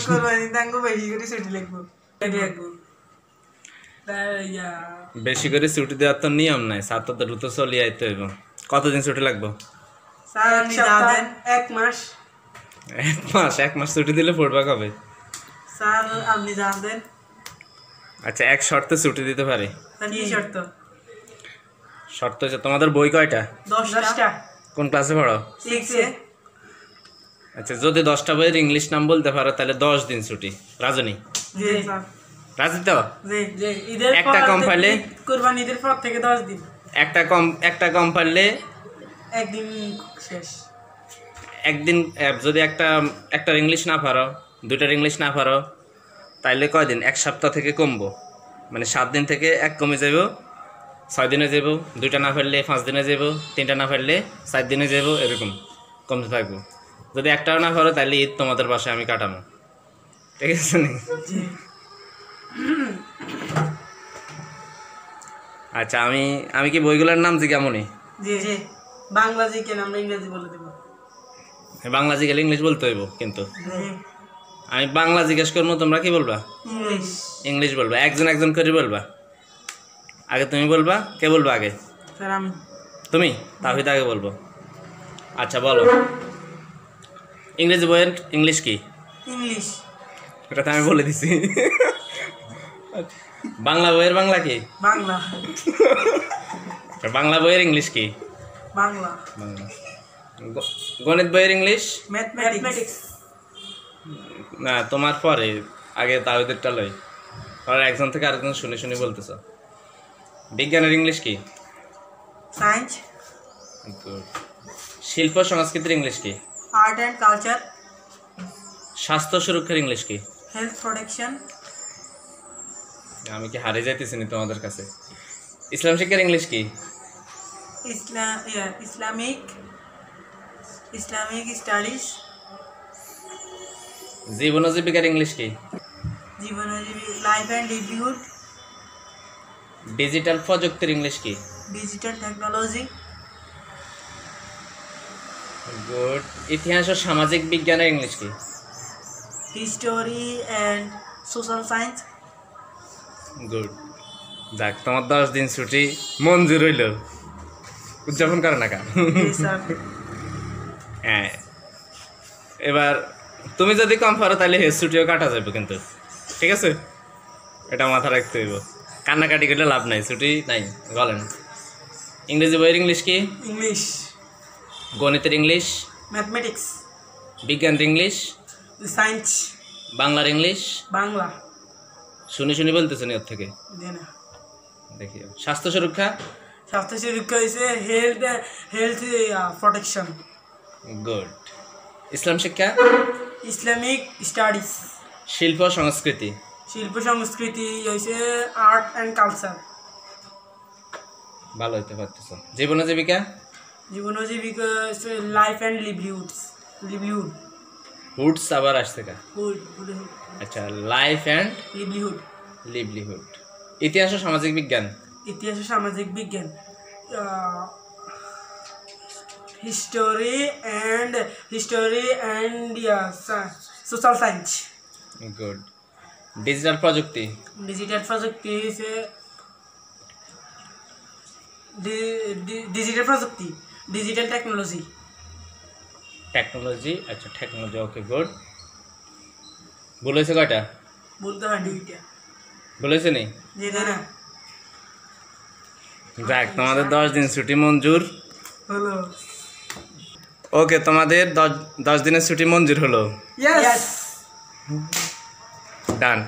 কোরবানি দাঙ্গো বেশি করে ছুটি লিখবো বেশি করে ছুটি দেওয়ার তো নিয়ম নাই, স্যার তো দ্রুত চলিয়ে আইতে হইব। কতদিন ছুটি লাগবে? এক মাস। এক মাস ছুটি দিলে পড়বা কবে? স্যার আপনি জানেন। আচ্ছা, এক শর্তে ছুটি দিতে পারি। কি শর্ত? শর্ত হচ্ছে তোমাদের বই কয়টা? 10টা। কোন ক্লাসে পড়ো? 6 এ। আচ্ছা, যদি 10টা বইয়ের ইংলিশ নাম বলতে পারো তাহলে 10 দিন ছুটি। রাজনী? জি স্যার। রাজি তো? জি জি। ঈদের একটা কম পারলে কুরবানি ঈদের পর থেকে 10 দিন। একটা কম পারলে একদিন শেষ। একদিন। যদি একটার ইংলিশ না পারো, দুইটার ইংলিশ না পারো, তাইলে কয়দিন? এক সপ্তাহ থেকে কমবো, মানে 7 দিন থেকে 1 কমে যাব, 6 দিনে যাব। দুইটা না পারলে 5 দিনে যাব, 3টা না পারলে 4 দিনে যাব, এরকম কমতে থাকবো। যদি একটাও না পারো তাহলে ঈদ তোমাদের বাসায় আমি কাটাবো, ঠিক আছে? আচ্ছা, আমি কি বইগুলোর নাম জিজ্ঞামনি? জি জি। বাংলা জিকে আমরা ইংরেজি বলে দেব। বাংলা জিজ্ঞাসা ইংলিশ বলতে হইব, কিন্তু আমি বাংলা জিজ্ঞেস করবো, তোমরা কি বলবা? ইংলিশ বলবা। একজন করে বলবা। আগে তুমি বলবা। কে বলবা আগে? স্যার আমি। তুমি? তাহিদ আগে বলবো। আচ্ছা বলো, ইংরেজি বইয়ের ইংলিশ কি? ইংলিশ। এটা তো আমি বলে দিছি। বাংলা বইয়ের বাংলা কি? বাংলা। বাংলা বইয়ের ইংলিশ কি? বাংলা। বাংলা। গণিত বইয়ের ইংলিশ? ম্যাথমেটিক্স। না, তোমার পরে, আগে তাহিদেরটা লই। আর একজন থেকে আরেকজন শুনে শুনে বলতেছ। বিজ্ঞানের ইংলিশ কি? সায়েন্স। শিল্প সংস্কৃতির ইংলিশ কি? Art and culture. স্বাস্থ্য সুরক্ষার ইংলিশ কি? Health protection. আমি কি হারিয়ে যাইতেছি না তোমাদের কাছে? ইসলাম শিক্ষার ইংলিশ কি? Islamic studies. জীবন ও জীবিকার ইংলিশ কি? জীবন ও জীবিকা, লাইফ অ্যান্ড লিভলিহুড। ডিজিটাল প্রযুক্তির ইংলিশ কি? Digital technology. গুড। ইতিহাস ও সামাজিক বিজ্ঞানের ইংলিশ কি? History and social science. Good. যাক, তোমার 10 দিন ছুটি মঞ্জুর হইল। উদযাপন করে না কা? হ্যাঁ, এবার তুমি যদি কম পারো তাহলে হেড ছুটিও কাটা যাবে, কিন্তু ঠিক আছে? এটা মাথা রাখতে হইব। কান্নাকাটি করলে লাভ নাই, ছুটি নাই। বলেন, ইংরেজি বইয়ের ইংলিশ কি? ইংলিশ। গণিতের ইংলিশ? ম্যাথমেটিক্স। বিজ্ঞানের ইংলিশ? সায়েন্স। বাংলার ইংলিশ? বাংলা। শুনি বলতেছেন ওর থেকে, দেখি। স্বাস্থ্য সুরক্ষা? স্বাস্থ্য সুরক্ষা হয়েছে হেলথ প্রোটেকশন। গুড। ইসলাম শিক্ষা? Islamic studies. শিল্প সংস্কৃতি? শিল্প সংস্কৃতি হয়েছে আর্ট অ্যান্ড কালচার। ভালো হইতে পারতেছ। জীবন ও জীবিকা? জীবন ও জীবিকা লাইফ অ্যান্ড লিভলিহুড। হুডস আবার আসছে কা? আচ্ছা, লাইফ অ্যান্ড লিভলিহুড। ইতিহাস ও সামাজিক বিজ্ঞান? ইতিহাস ও সামাজিক বিজ্ঞান history and social science. Good. Digital প্রযুক্তি? ডিজিটাল প্রযুক্তি হচ্ছে ডিজিটাল টেকনোলজি। আচ্ছা, টেকনোলজি। ওকে, গুড। বলেছে কয়টা? বলতে হয় 2টা। বলেছে নি? জি না। যাক, তোমাদের 10 দিন ছুটি মঞ্জুর হলো। ওকে, তোমাদের 10 দিনের ছুটি মঞ্জুর হলো। ইয়েস। ডান।